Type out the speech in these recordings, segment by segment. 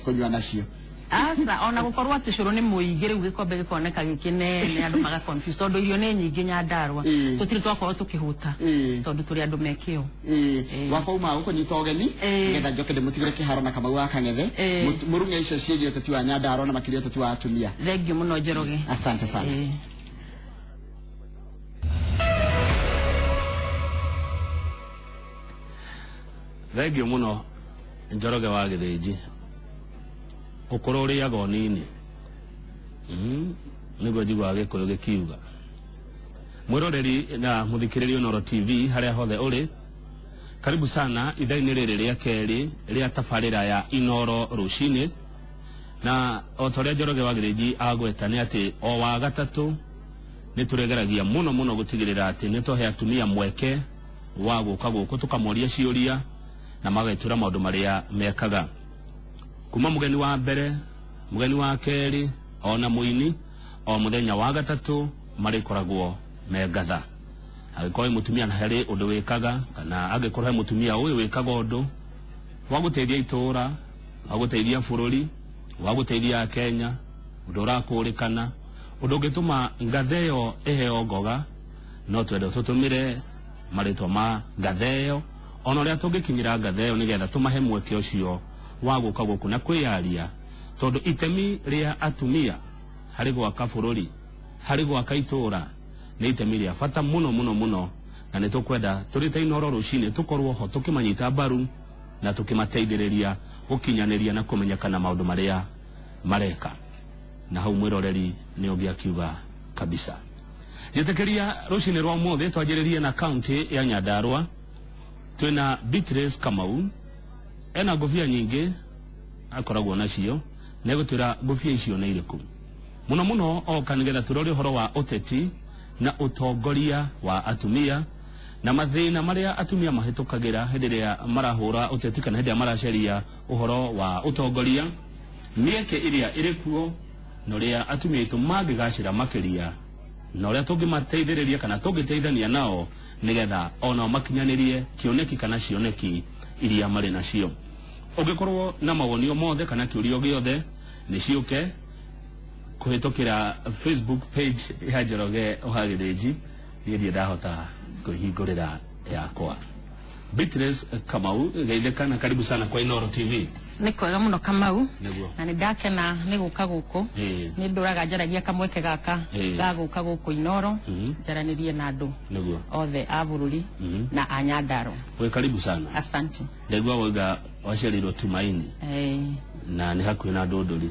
konywa nacio asa ona gukorwo ati curu ni muingire ugikombe gikoneka gikinene andu maga confused tondu irio ni nyingi Nyandarua tutiri twakorwo tukihuta tondu turi andu mekio wakauma uko nyitogeni ngetha njoke ndimutigire kiharo na Kamau wa Kang'ethe murunge icio ciege uteti wa Nyandarua na makiria uteti wa atumia thengio muno Njoroge asante sana thengio muno Njoroge wa Githĩnji ukoro uriaga onini niguo njigua Gĩkũyũ gĩkiuga mwiroreri na muthikĩrĩria Inooro TV haria hothe uri karibu sana ithaini rĩrĩ rĩa kerĩ rĩa tabarĩra ya Inooro rũcinĩ na otoria Njoroge wa Githĩnji agweta nĩ atĩ o wa gatatũ nĩ turegeragia muno gutigĩrĩra atĩ nĩ tũhe atumia mweke wa gũka gũkũ tukamoria ciũria na magaitura maũndũ marĩa mekaga kuma mugeni wa mbere mugeni wa keri ona muini o muthenya wa gatatu marikoragwo megatha agikorwo mutumia na hari undu wikaga kana agikorwo mutumia uyu wikaga undu wa guteithia itura wa guteithia bururi wa guteithia Kenya undu urakurikana undu gituma ngatheyo eheo ngoga no twende tutumire maritwa ma ngatheyo ona ria tungikinyira ngatheyo nigetha tumahe mweke ucio wa guka guku na kwiyaria tondu itemi ria atumia hari gwaka bururi hari gwaka itura ni itemi ria bata muno na ni tukwenda turite Inooro rucini tukorwo ho tukimanyita mbaru na tukimateithĩrĩria gukinyaniria na kumenyekana maundu maria mareka na hau mwiroreri ni ungiakiuga kabisa yetekeria rucini rwa mothe twanjĩrĩrie na county ya Nyandarua twina Beatrice Kamau ena ngofia nyingi akoragwo nacio negutira ngofia icio na iriku muno oka nigetha turori horo wa uteti na utongoria wa atumia na mathina maria atumia mahitukagira hendiria marahura uteti kana hendiria maraceria uhoro wa utongoria mieke iria irikuo no ria atumia itu mangigacira makiria no ria tungimateithĩrĩria kana tungiteithania nao nigetha ona makinyanirie kioneki kana cioneki iria mari nacio ugikorwo na mawonio mothe kana kiurio giothe ni ciuke kuhitukira Facebook page ya Njoroge wa Githĩnji niĩ ndahota kuhingũrĩra yakwa Beatrice Kamau geitheka na karibu sana kwa Inooro TV ni kwega muno Kamau na ni ndakena ni guka guku ni nduraga njaragia kamweke gaka ga guka guku Inooro njaranirie na andu othe a bururi na a Nyandarua we karibu sana asante ndegwa wega waciarirwo Tumaini na ni hakuhi na Ndũndũri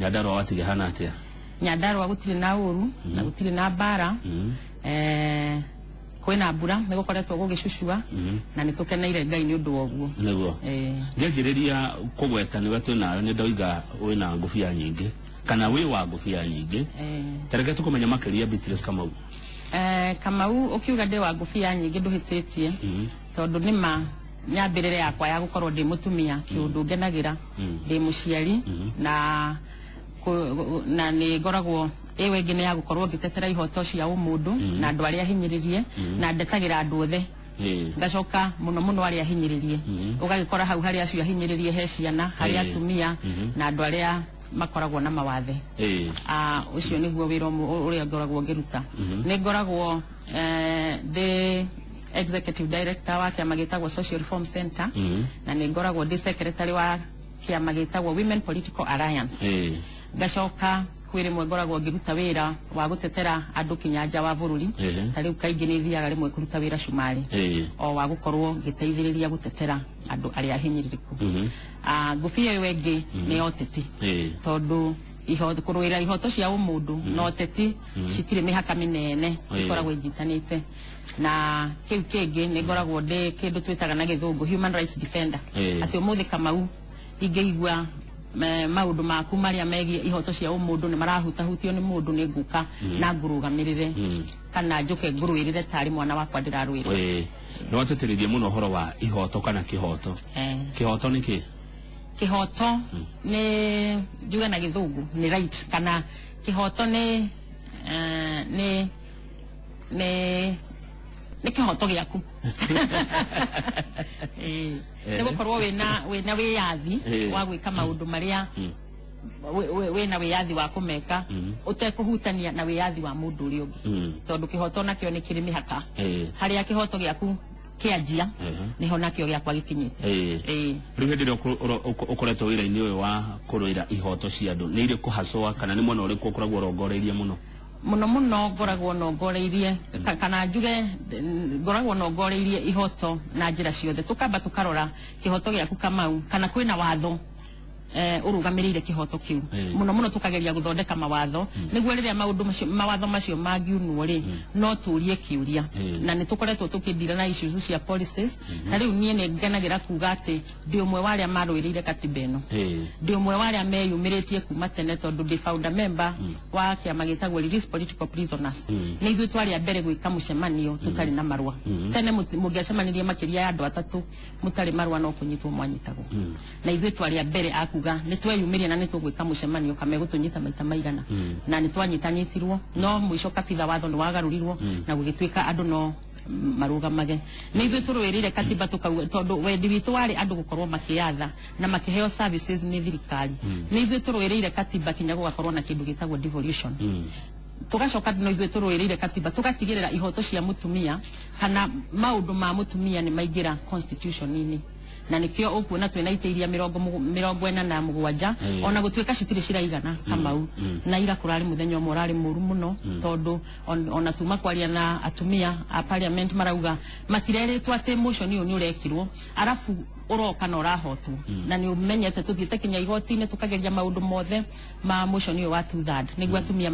Nyandarua watige hana atia Nyandarua gutiri na uru na gutiri na bara kwina mbura ni gukoretwo gugicucua na nitukeneire Ngai ni undu woguo niguo ngegiriria kugweta ni wetu nayo ni ndoiga wina ngofia nyingi kana wi wa ngofia nyingi tereke tukumenya makiria Beatrice Kamau Kamau ukiuga ndi wa ngofia nyingi nduhititie tondu nima nyambirire yakwa ya gukorwo ndi mutumia kiundu ngenagira ndi muciari na ni ngoragwo ewe ngine ya gukorwo ngitetera ihoto cia umundu na andu aria hinyiririe na ndetagira andu othe ngacoka muno aria hinyiririe ugagikora hau hari acio hinyiririe he ciana hari atumia na andu aria makoragwo na mawathe ucio niguo wira uria ngoragwo ngiruta ni ngoragwo the executive director wa kiama gitagwo Social Reform Center na ni ngoragwo ndi secretary wa kiama gitagwo Women Political Alliance gacoka kwire mwe ngoragwo ngiruta wira wa gutetera andu kinyanja wa bururi tariu kaingi ni thiaga rimwe kuruta wira Shumari o wa gukorwo ngiteithiriria gutetera andu aria hinyiririku ngufia yo wengi ni oteti tondu kurwira ihoto cia umundu no oteti citire mihaka minene ikoragwo inyitanite na kiu kingi ni ngoragwo ndi kindu twitaga na githungu human rights defender ati umuthi Kamau ingeigua maundu maku maria megie ihoto cia umundu ni marahutahutio ni mundu ni nguka na ngurugamirire kana njuke ngurwirire tari mwana wakwa ndirarwira no watetererie muno horo wa ihoto kana kihoto kihoto ni ki kihoto ni juga na githungu ni right kana kihoto ni nä kä hoto gä aku nä gå korwo wä na wä yathi wa gwä ka maå ndå marä a wä na wä yathi wa kå meka å tekå hutania na wä yathi wa må ndå å rä a å ngä tondå kä hoto nakä o nä kä rä mä haka harä a kä hoto gä aku kä anjia nä ho nakä o gä akwa gä kinyä te rä u hä ndä ä rä a å koretwo wä ra-inä å yå wa kå rå ä ra ihoto cia andå nä irä kå hacwa kana nä mwena å rä kå å koragwo rongoreirie må no muno ngoragwo nongoreirie kana njuge ngoragwo nongoreirie ihoto na njira ciothe tukamba tukarora kihoto giaku Kamau kana kwina watho urugamirire kihoto kiu muno tukageria guthondeka mawatho niguo riria mawatho macio mangiunwo ri no turie kiuria na ni tukoretwo tukindira na issues cia policies na riu nie ne ngenagira kuga ati ndi umwe wa aria marwirire katiba ino ndi umwe wa aria meyumiritie kuma tene tondu ndi founder member wa kiama gitagwo Release Political Prisoners ni ithu twari mbere gwika mucemanio tutari na marua tene mungiacemanirie makiria ya andu atatu mutari marua no kunyitwo mwanyitagwo na ithu twari mbere akuga nä tweyumirie na nä tå gwä ka må cemanio kame gå tå nyita maita maigana na nä twanyitanyitirwo no mũico kabitha watho nä wagarurirwo na gå gä tuä ka andå no marugamage nä ithuä tå rå ä rä ire katiba tondå wendi witå warä andå gå korwo makä yatha na makä heo services nä thirikari nä ithuä tå rå ä rä ire katiba kinya gå gakorwo na kä ndå gä tagwo devolution tugacoka no ithuĩ tũrũĩrĩire katiba tugatigĩrĩra ihoto cia mutumia kana maũndũ ma mutumia nĩ maingĩra constitution-inĩ na nikio ukuona twina iteiria 47 ona gutuika citire ciraigana Kamau na ira kurari muthenya umwe urari muru muno tondu ona tuma kwaria na atumia a parliament marauga matireretwo ati motion iyo ni urekirwo arafu uroka na urahotwo na ni umenyete tuthiite kinya igoti-ini tukageria maundu mothe ma motion iyo wa 2/3 niguo atumia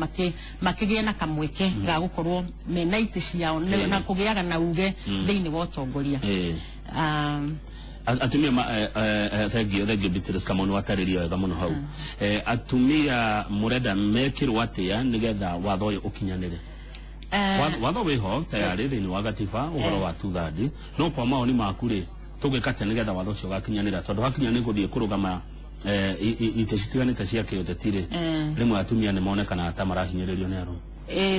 makigia na kamweke ga gukorwo mena iti ciao na kugiaga na uge thiini wa utongoria atumia thank you Beatrice Kamau wataririo wega muno hau atumia murenda mekirwo atia nigetha watho uyu ukinyanire watho wiho tayari thiini wa gatiba uhoro wa 2/3 no kwa maoni maku ri tugika ati nigetha watho ucio gakinyanira tondu hakinya ni guthie kurugama itecitiganite cia kiutetire rimwe atumia ni monekana ta marahinyiririo ni arume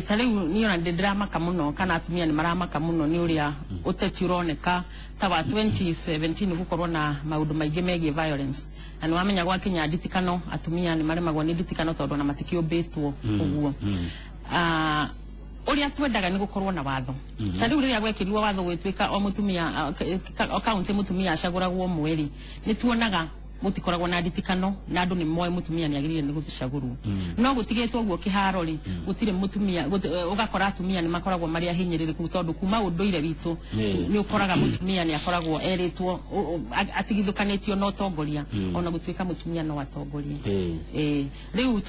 tariu niona ndramaka muno kana atumia ni maramaka muno ni uria uteti uroneka ta wa 2017 gukorwo na maundu maingi megie violence na ni wamenya gwa kinya nditikano atumia ni maremagwo ni nditikano tondu na matikiumbitwo uguo uria twendaga ni gukorwo na watho tariu riria gwekirwo watho gwituika o mutumia county mutumia acaguragwo mweri ni tuonaga gutikoragwo na nditikano na andu ni moe mutumia ni agirire ni gucagurwo no gutigitwo guo kiharo ri gutire mutumia ugakora atumia ni makoragwo mari ahinyiririku tondu kuma unduire witu ni ukoraga mutumia ni akoragwo eritwo atigithukanitio no tongoria ona gutuika mutumia no atongoria riu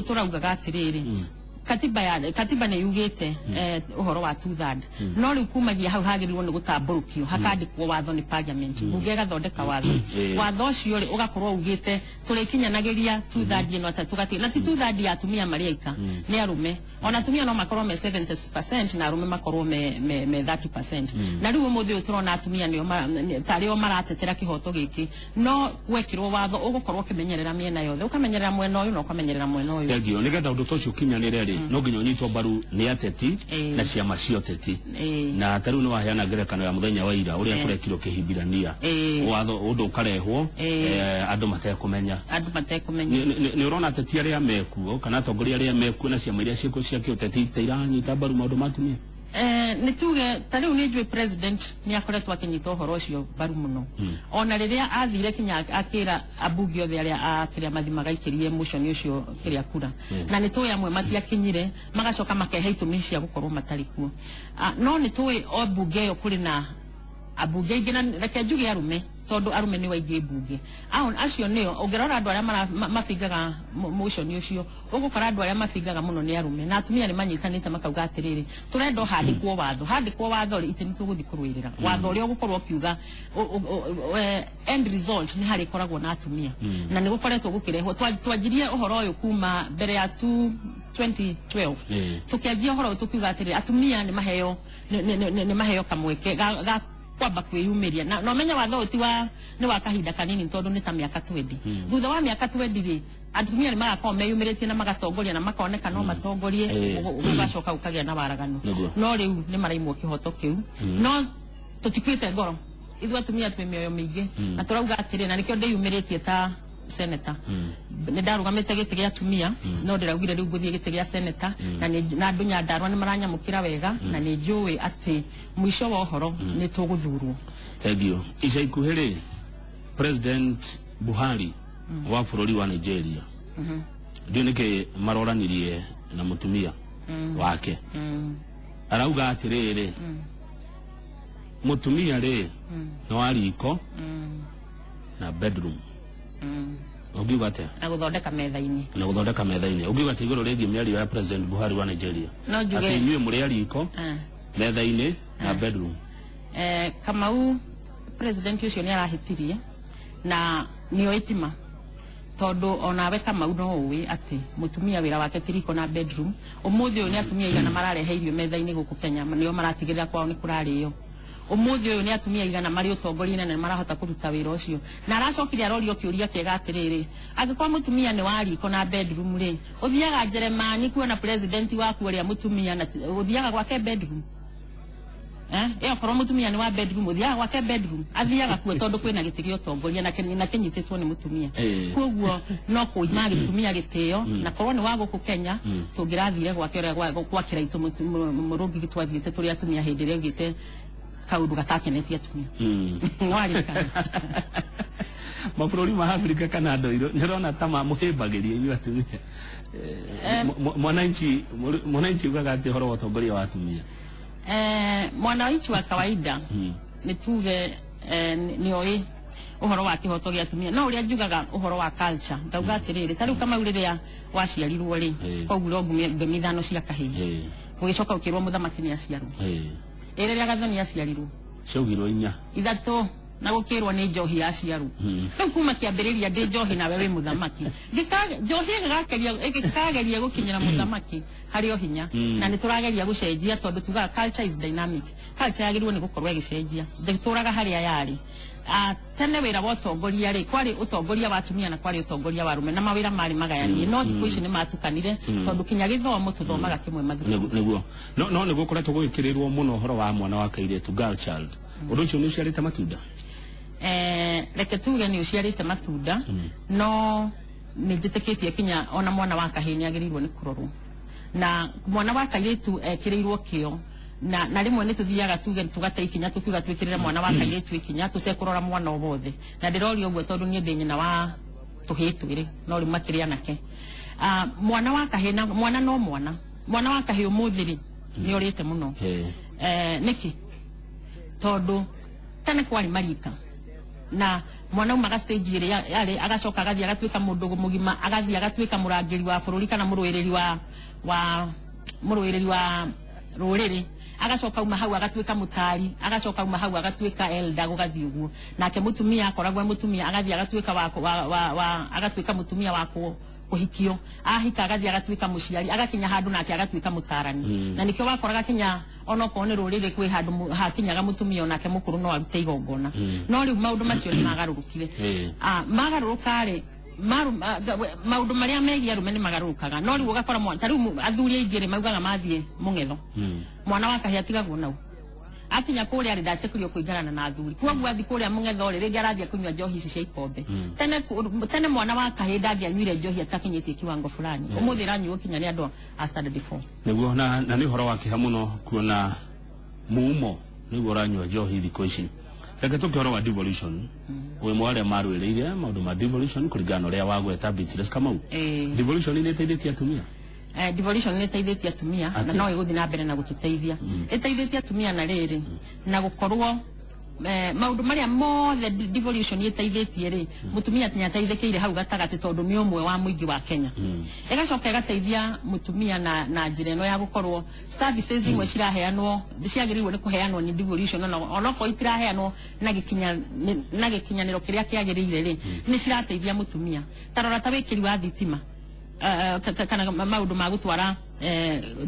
turaugaga atiriri katiba ne yugite uhoro wa 2/3 no riu kumagia hau hagirirwo ni gutamburukio hakandikwo watho ni parliament bunge gathondeka watho ucio ri ugakorwo ugite turikinyanagiria 2/3 ino atatu gati na ti 2/3 ya atumia mariaika ni arume ona atumia no makorwo me 70% na arume makorwo me 30% na riu umuthi uturona atumia nio tario maratetera kihoto giki no gwekirwo watho ugukorwo kimenyerera miena yothe ukamenyerera mwena uyu no ukamenyerera mwena uyu tengio nigetha undu tocio kinyanire no nginya nyitwo mbaru ni ateti na ciama cia uteti na tariu ni waheana ngerekano ya muthenya wa ira uria kurekirwo kihibirania watho undu ukarehwo andu matekumenya ni urona ateti aria mekuo kana atongoria aria mekuo na ciama iria ciekuo cia kiuteti teiranyita mbaru maundu matumia ni tuge tariu ni njui president ni akoretwo akinyita uhoro ucio mbaru muno ona riria athire kinya akira abunge othe aria akiria mathimaga ikirie motion ucio kiria kura na ni tuwe amwe matiakinyire magacoka makehe itumi cia gukorwo matari kuo no ni tuwe o bunge yo kuri na abunge ingĩ na reke njuge arume tondu arume ni waingĩ bunge acio nio ungerora andu aria mabingaga motion ucio ugukora andu aria mabingaga muno ni arume na atumia ni manyitanite makauga atiriri turenda handikwo watho ri itini tuguthi kurwirira watho ri ugukorwo kiuga end result ni hari koragwo na atumia na ni gukoretwo gukirehwo twanjirie uhoro uyu kuma mbere ya 2012 tukianjia uhoro tukiuga atiriri atumia ni maheo kamweke ga kwamba kwiyumiria no menya watho uti wa ni wa kahinda kanini tondu ni ta miaka 20 thutha wa miaka 20 ri atumia ni magakorwo meyumirĩtie na magatongoria na makoneka no matongorie ugacoka ukagĩa na waraganu no rĩu nĩ maraimwo kĩhoto kĩu no tũtikwĩte ngoro ithuĩ atumia twĩ mĩoyo mĩingĩ na tũrauga atĩrĩ na nĩkĩo ndĩyumĩrĩtie ta senator nĩ ndarũgamĩte gĩtĩ gĩa atumia no ndĩraugire rĩu ngũthiĩ gĩtĩ gĩa senator na andũ Nyandarua nĩ maranyamũkĩra wega na nĩ njũĩ atĩ mũico wa ũhoro nĩ tũgũthurwo. Thengio. Ica ikuhĩ rĩ President Buhari wa bũrũri wa Nigeria ndio nĩkĩ maroranirie na mũtumia wake arauga atĩrĩrĩ mũtumia rĩ no ariko na bedroom ugiuga atĩa na gũthondeka metha-inĩ ugiuga atĩ igũrũ rĩgiĩ mĩario ya President Buhari wa Nigeria atĩ inyuĩ mũrĩ ariko metha-inĩ na bedroom. Kamau president ũcio nĩ arahĩtirie na nĩo itima tondu onawe Kamau no ũĩ atĩ mũtumia wĩra wake tiriko na bedroom ũmũthĩ ũyũ nĩ atumia igana mararehe irio metha-inĩ gũkũ Kenya nĩo maratigĩrĩra kwao nĩ kũrarĩo ũmũthĩ ũyũ nĩ atumia igana marĩ ũtongoria-inĩ na marahota kũruta wĩra ũcio na aracokire arorio kĩũria kĩega atĩrĩrĩ angĩkorwo mũtumia nĩ wa riko na bedroom rĩ ũthiaga Jeremani kuona president waku ũrĩa mũtumia na ũthiaga gwake bedroom korwo mũtumia nĩ wa bedroom ũthiaga gwake bedroom athiaga kuo tondũ kwĩna gĩtĩ gĩa ũtongoria na kĩnyitĩtwo nĩ mũtumia koguo no kũima gĩtumia gĩtĩo na korwo nĩ wa gũkũ Kenya tũngĩrathire gwake ũrĩa gwakĩra itũ mũrũngi twathiĩte tũrĩ atumia hĩndĩ ĩrĩa augĩte kaundu gatakenetie atumia warikana mabũrũri ma Afrika kana ndoiro nĩrona ta mamũhĩmbagĩria inyuĩ atumia mwananchi ugaga atĩ ũhoro wa ũtongoria wa atumia mwananchi wa kawaida nĩ tuge nĩoĩ ũhoro wa kĩhoto gĩa atumia no ũrĩa njugaga ũhoro wa culture ngauga atĩrĩrĩ ta rĩu Kamau rĩrĩa waciarirwo rĩ koguo ngemi ithano cia kahĩĩ ũgĩcoka ũkĩrwo mũthamaki nĩ aciarwo rĩrĩa Gathoni aciarirwo ciaugirwo inya ithatũ na gũkĩrwo nĩ njohi aciarwo rĩu kuma kĩambĩrĩria ndĩ njohi nawe wĩ mũthamaki njohi ĩgĩkageria gũkinyĩra mũthamaki harĩ o hinya na nĩ tũrageria gũcenjia tondũ tugaga culture is dynamic culture yagĩrĩirwo nĩ gũkorwo ĩgĩcenjia ndĩtũraga harĩa yarĩ tene wĩra wa ũtongoria rĩ kwarĩ ũtongoria wa atumia na kwarĩ ũtongoria wa arũme na mawĩra marĩ magayanie no thikũ ici nĩ matukanire tondũ kinya gĩthomo tũthomaga kĩmwe mathukuru nĩguo no nĩguo koretwo gũgĩkĩrĩrwo mũno ũhoro wa mwana wa kairĩtu girl child ũndũ ũcio nĩ ũciarĩte matunda reke tuge nĩ ũciarĩte matunda no nĩ njĩtĩkĩtie kinya ona mwana wa kahĩĩ nĩ agĩrĩirwo nĩ kũrorwo na mwana wa kairĩtu ekĩrĩirwo kĩo na rĩmwe nĩ tũthiaga tuge tũgate ikinya tũkiuga twĩkĩrĩre mwana wa kairĩtu ikinya tũtekũrora mwana o wothe na ndĩroria ũguo tondũ niĩ ndĩ nyina wa tũhĩĩ twĩrĩ no rĩu makĩrĩ anake mwana wa kahĩĩ mwana no mwana wa kahĩĩ ũmũthĩ rĩ nĩ orĩte mũno nĩkĩ tondũ tene kwarĩ marika na mwana umaga stage ĩrĩa yarĩ agacoka agathii agatuĩka mũndũ mũgima agathii agatuĩka mũrangĩri wa bũrũri kana mũrũĩrĩri wa rũrĩrĩ agacoka uma hau agatuĩka mũtari agacoka uma hau agatuĩka elder gũgathii ũguo nake mũtumia akoragwo mũtumia agathii agatuĩka agatuĩka mũtumia wa kũhikio ahika agathii agatuĩka mũciari agakinya handũ nake agatuĩka mũtarani na nĩkĩo wakoraga kinya onokorwo nĩ rũrĩrĩ kwĩ handũ hakinyaga mũtumia onake mũkũrũ no arute igongona no rĩu maũndũ macio nĩ magarũrũkire magarũrũka-rĩ maũndũ marĩa megiĩ arũme nĩ magarũrũkaga no rĩu ũgakora ta rĩu athuri aingĩ maugaga mathiĩ mũng'etho mwana wa kahĩĩ atigagwo nau akinya kũrĩa rĩ ndatekũrio kũingana na athuri koguo athi kũrĩa mũng'etho rĩ rĩngĩ arathiĩ kũnyua njohi ici cia ikombe tene mwana wa kahĩĩ ndangĩanyuire njohi atakinyĩtie kiwango fulani ũmũthĩ iranyuo kinya nĩ andũ a standard 4 nĩguo na nĩ ũhoro wa kĩha mũno kuona muumo nĩguo ũranyua njohi thikũ ici reke tũke ũhoro wa devolution wĩ mwa arĩa marũĩrĩire maũndũ ma devolution kũringana na ũrĩa wagweta Beatrice Kamau devolution nĩ ĩteithĩtie atumia devolution nĩ ĩteithĩtie atumia na no ĩgũthiĩ na mbere na gũtũteithia ĩteithĩtie atumia na rĩrĩ na gũkorwo maũndũ marĩa mothe devolution ĩteithĩtie rĩ mũtumia nĩ ateithĩkĩire hau gatagatĩ tondũ nĩ ũmwe wa mũingĩ wa Kenya ĩgacoka ĩgateithia mũtumia na njĩra ĩno ya gũkorwo services imwe ciraheanwo ciagĩrĩirwo nĩ kũheanwo ni devolution onokorwo itiraheanwo na gĩkinyanĩro kĩrĩa kĩagĩrĩire rĩ nĩ cirateithia mũtumia tarora ta wĩkĩri wa thitima kana maũndũ ma gũtwara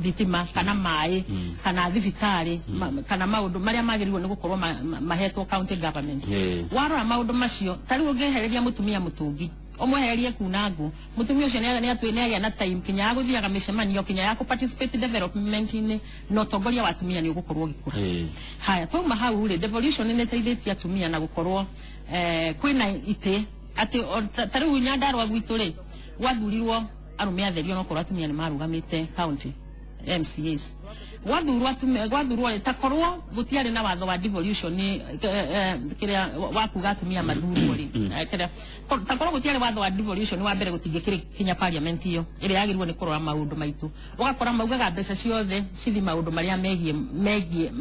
thitima kana maĩ kana thibitarĩ kana maũndũ marĩa magĩrĩirwo nĩ gũkorwo mahetwo county government warora maũndũ macio ta rĩu ũngĩehereria mũtumia mũtũngi omweherie kunangu mutumia ucio ne atwene na time kinya guthiaga micemanio kinya ya participate development in no tongoria wa atumia ni ugukorwo gikura haya tuma hau ri devolution ne teithĩtie atumia na gukorwo kwina ite ati tariu Nyandarua gwitu ri wathurirwo arume atherio no korwo atumia ni marugamite county MCAs wathurwo takorwo gutiari na watho wa devolution ni kiria wakuga atumia mathurwo ri kiria takorwo gutiari watho wa devolution wa mbere gutingikiri kinya parliament iyo iria yagirwo ni kurora maundu maitu ugakora maugaga mbeca ciothe cithi maundu maria megie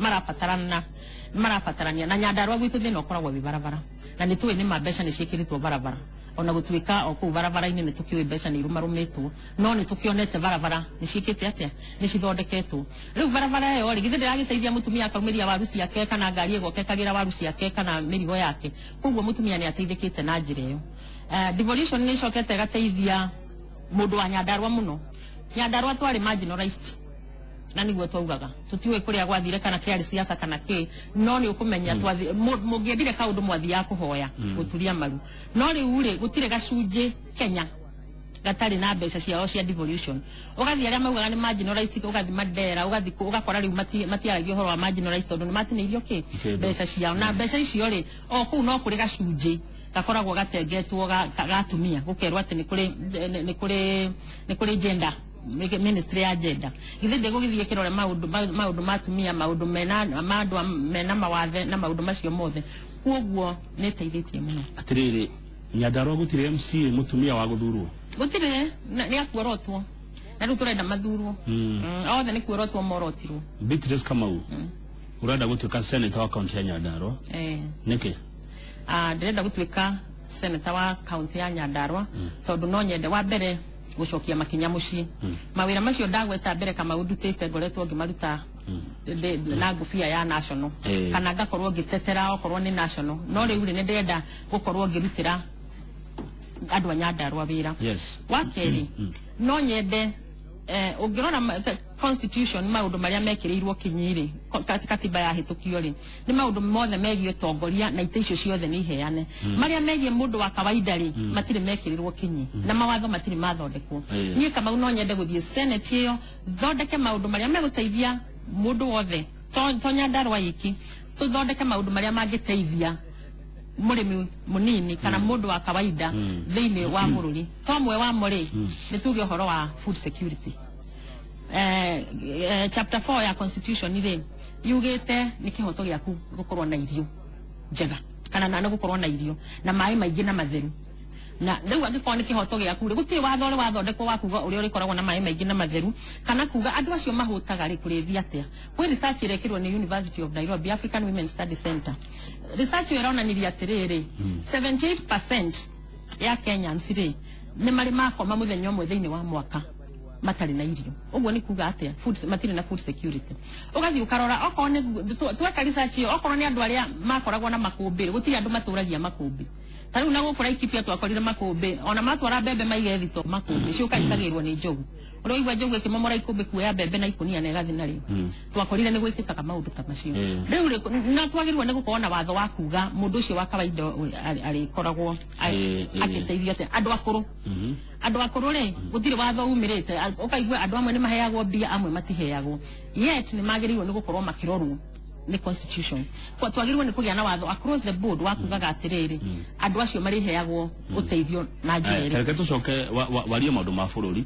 marabatarania na Nyandarua gwitu thina ukoragwo bibarabara na nitwe ni mbeca ni cikiritwo barabara ona gutwika oku barabara-ini ni tukiwe mbeca ni irumarumitwo no ni tukionete barabara ni cikite atia ni cithondeketwo riu barabara yo ri githinde yagiteithia mutumia akaumiria waru ciake kana ngari egoke kagira waru ciake kana mirigo yake koguo mutumia ni ateithikite na njira iyo devolution ni cokete gateithia mundu wa Nyandarua muno Nyandarua twari marginalized na niguo twaugaga tutiwe kuria gwathire kana kiari siasa kana ki no ni ukumenya twathi mungiendire kaundu mwathi ya kuhoya guturia maru no riu ri gutire gacunje Kenya gatari na mbeca ciao cia devolution ugathi aria maugaga ni marginalized ugathi Mandera ugathi ugakora riu matiaragia horo wa marginalized tondu ni matineirio ki mbeca ciao na mbeca icio ri o kuu no kuri gacunje gakoragwo gatengetwo gatumia gukerwo ati ni kuri gender ministry ya gender githinde gugithie kirore maundu matumia maundu mena mawathe na maundu macio mothe kuoguo ni teithĩtie muno atiriri Nyandarua gutire MCA mutumia wa guthurwo gutire ni akuorotwo na riu turenda mathurwo othe ni kuorotwo morotirwo Beatrice Kamau urenda gutuika senator wa county ya Nyandarua niki ndirenda gutuika senator wa county ya Nyandarua tondu no nyende wa mbere gucokia makinya muci mawira macio ndagweta mbere kama udutite ngoretwo ngimaruta na ngufia ya national kana ngakorwo ngitetera okorwo ni national no riu ri ni ndenda gukorwo ngirutira andu a Nyandarua wira wakeri no nyende ungirona constitution maundu maria mekirirwo kinyiri katiba ya hitukio ri ni maundu mothe megie tongoria na ite icio ciothe ni heane maria megie mundu wa kawaida ri matire mekirirwo kinyi na mawatho matire mathondekwo nie kama no nyende guthie senate iyo thondeke maundu maria meguteithia mundu wothe to Nyandarua iki tuthondeke maundu maria mangiteithia murimi munini kana mundu wa kawaida thiini wa bururi tomwe wa muri ni tuge horo wa food security chapter 4 ya constitution ire yugite ni kihoto giaku gukorwo na irio njega kana na gukorwo na irio na mai maingi na matheru na riu angikoni kihoto giaku ri guti watho ri wathondekwo wakuga uri uri koragwo na mai maingi na matheru kana kuga andu acio mahutaga ri kurithia atia kwi research irekirwo ni University of Nairobi African Women Study Center research ironaniria atiriri 78% ya Kenyans ri ni mari makoma muthenya umwe thiini wa mwaka matari na irio uguo ni kuga atia food matiri na food security ugathi ukarora okone tweka research iyo okoro ni andu aria makoragwo na makumbi gutiri andu maturagia makumbi tariu na gukora ikipia twakorire makumbi ona matwara mbembe maige thito makumbi ciuka ikagirwo ni njogu uri igwa njogu ikimomora ikumbi kuya mbembe na ikunia na igathi nari twakorire ni gwikikaga maundu ta macio riu na twagirwo ni gukorwo na watho wa kuga mundu ucio wa kawaida ari koragwo akiteithia ate andu akuru ri gutiri watho umirite ukaigwa andu amwe ni maheagwo mbia amwe matiheagwo yet ni magiriwo ni gukorwo makirorwo ni constitution kwa twagirwo ni kugia na watho across the board wa kugaga atiriri andu acio mariheagwo uteithio na njira reke tucoke warie maundu ma bururi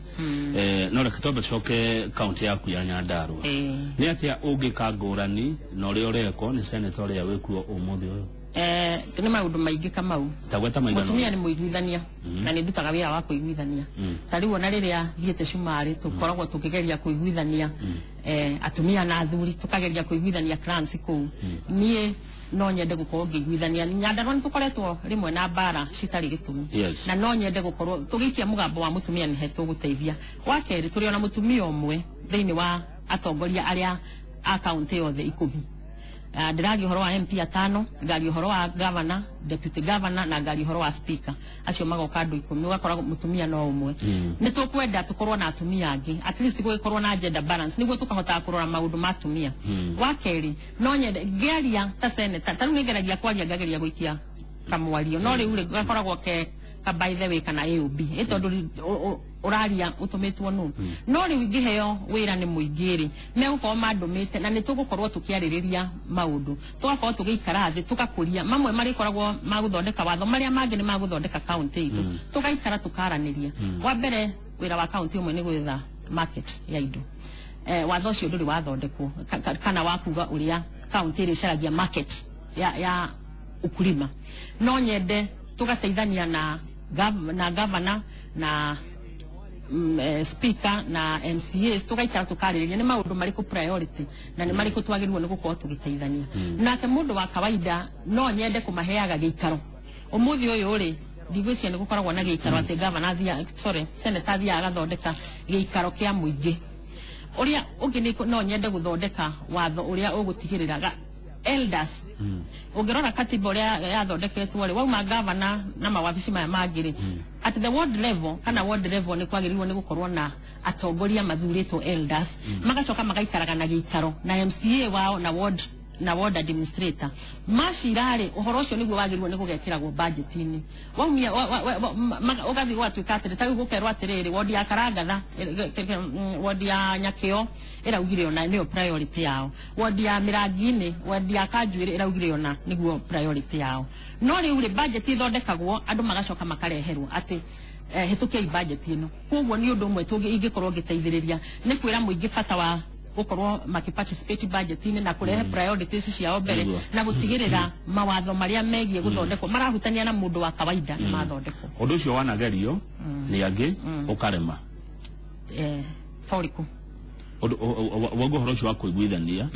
no reke twambe coke county yaku ya Nyandarua ni atia ungika ngurani na uria ureko ni senator ria wikuo umuthi uyu ni maundu maingi Kamau tagweta maigana mutumia ni muiguithania na ni ndutaga wira wa kuiguithania tariu ona riria thiete cumari tukoragwo tukigeria kuiguithania atumia na athuri tukageria kuiguithania clans kuu nie no nyende gukorwo ngiguithania Nyandarua ni tukoretwo rimwe na bara citari gitumi na no nyende gukorwo tugikia mugambo wa mutumia ni hetu guteithia wakeri turi ona mutumia umwe thiini wa atongoria aria a county yothe 10 ndirari horo wa MP 5 ngari horo wa governor deputy governor na ngari horo wa speaker acio magoka andu 10 ugakora mutumia no umwe ni tukwenda tukorwo na atumia angi at least gukorwo na gender balance niguo tukahota kurora maundu ma atumia wakeri no nyende geria ta senator tariu ngeragia kwaria ngageria guikia kamwario no riu gakoragwo ke ka by the way kana AOB tondu uraria utumitwo no no ri ngiheo wira ni muingiri megukorwo mandumite na ni tugukorwo tukiaririria maundu tugakorwo tugiikara thi tugakuria mamwe mari koragwo maguthondeka watho maria mangi ni maguthondeka county itu tugaikara tukaraniria wa mbere wira wa county umwe ni gwitha market ya indo watho cio nduri wathondekwo kana wakuga uria county ri caragia market ya ukulima no nyende tugateithania na governor na speaker na MCAs tugaikara tukaririria ni maundu mariku priority na ni mariku twagirwo ni gukorwo tugiteithania nake mundu wa kawaida no nyende kumaheaga giikaro umuthi uyu ri ndigwiciria ni gukoragwo na giikaro ati governor senator thia agathondeka giikaro kia muingi uria ungi ni no nyende guthondeka watho uria ugutigiriraga elders ungirora katiba uria yathondeketwo ri wauma governor na mawabici maya mangiri at the ward level kana ward level ni kwagirirwo ni gukorwo na atongoria mathuritwo elders magacoka magaikaraga na giikaro na MCA wao na ward administrator mashirare uhoro ucio niguo wagirwo ni gugekiragwo budget ini waumia ugathi gwatuika atiri ta gukerwo atiriri ward ya Karangatha ward ya Nyakio iraugire ona niyo priority yao ward ya Mirangini ward ya Kanjuiri iraugire ona niguo priority yao no riu ri budget ithondekagwo andu magacoka makareherwo ati hitukiai budget ino koguo ni undu umwe tungi ingikorwo ngiteithiriria ni kwira muingi bata wa gukorwo makiparticipate budget ini na kurehe priorities ciao mbere na gutigirira mawatho maria megie guthondekwo marahutania na mundu wa kawaida ni mathondekwo undu ucio wanagerio ni angi ukarema toriku wago horo ucio wa kuiguithania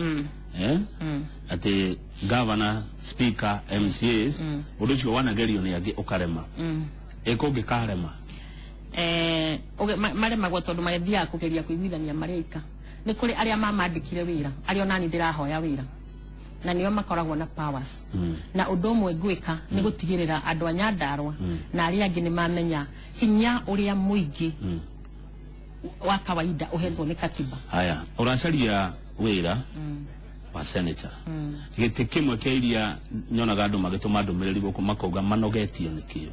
ati governor speaker MCAs undu ucio wanagerio ni angi ukarema ekonge karema marema gwa tondu mathia kugeria kuiguithania marika ni kuri aria mamandikire wira aria nani ndirahoya wira na niyo makoragwo na powers na undu umwe ngwika ni gutigirira andu a Nyandarua na aria angi ni mamenya hinya uria muingi wa kawaida uhetwo ni katiba haya uracaria wira wa senator gite kimwe keiria nyonaga andu magituma ndumiriri guku makauga manogetio nikio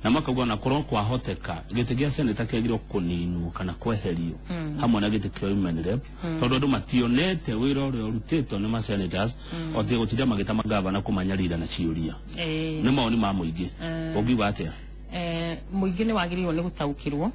na makauga na korwo kwa hoteka gite gia senator kegiro kuninwo kana kweherio hamwe na gite kio human rep tondu andu mationete wira uria urutitwo ni ma senators otie gutija magita magavana kumanyarira na ciuria ni maoni ma muingi ugiwa atia muingi ni wagirirwo ni gutaukirwo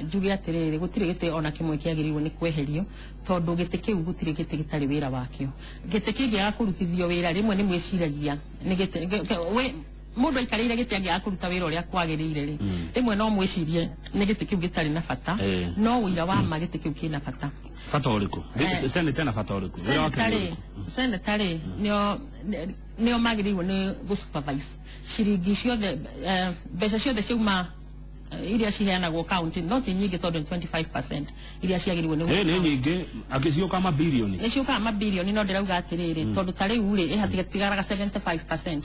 njuge atiriri gutire gite ona kimwe kiagirirwo ni kweherio tondu gite kiu gutire gite gitari wira wakio gite kingi agakurutithio wira rimwe ni mwiciragia ni gite we mundu aikarire gite angi akuruta wira uria kwagirire ri rimwe no mwicirie ni gite kiu gitari na bata no wira wa ma gite kiu kina bata fata uriku senator na fata uriku senator nio magiriwo ni gusupervise shiringi ciothe mbeca ciothe ciuma iria ciheanagwo county not nyingi tondu 25% iria ciagiriwo ni ni nyingi akicioka mabilioni icioka mabilioni no ndirauga atiriri tondu tari ure ihatigatigaraga 75%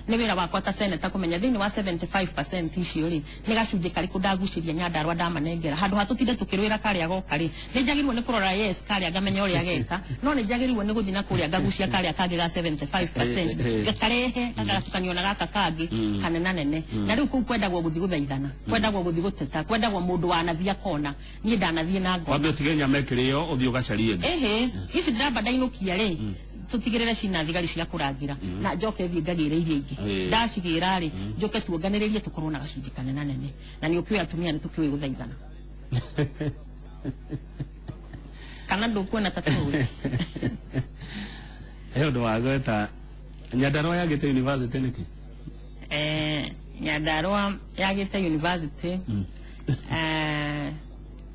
ni wira wakwa ta senator kumenya thini wa 75% icio ri ni gacunje kariku ndaguciria Nyandarua ndamanengera handu hatutinde tukirwira karia gokari ni njagirwo ni kurora yes karia ngamenya uria geka no ni njagirwo ni guthina kuria ngagucia karia kangi ga 75% gakarehe agatukanio na gaka kangi kanena nene na riu ku kwendagwo guthi guthaithana kwendagwo guthi guteta kwendagwo mundu wanathia kona ni ndanathie na ngo wambe tigenya mekirio uthio gacarie ici ndamba ndainukia ri tutigirire cina thigari cia kurangira na njoke thi ngagire iria ingi ndacigira ri njoke tuonganiririe tukorwo na gacunji kanena nene na ni ukiwa atumia ni tukiwe guthaithana kana ndukwona taturi ndo wagweta Nyandarua yagite university niki Nyandarua yagite university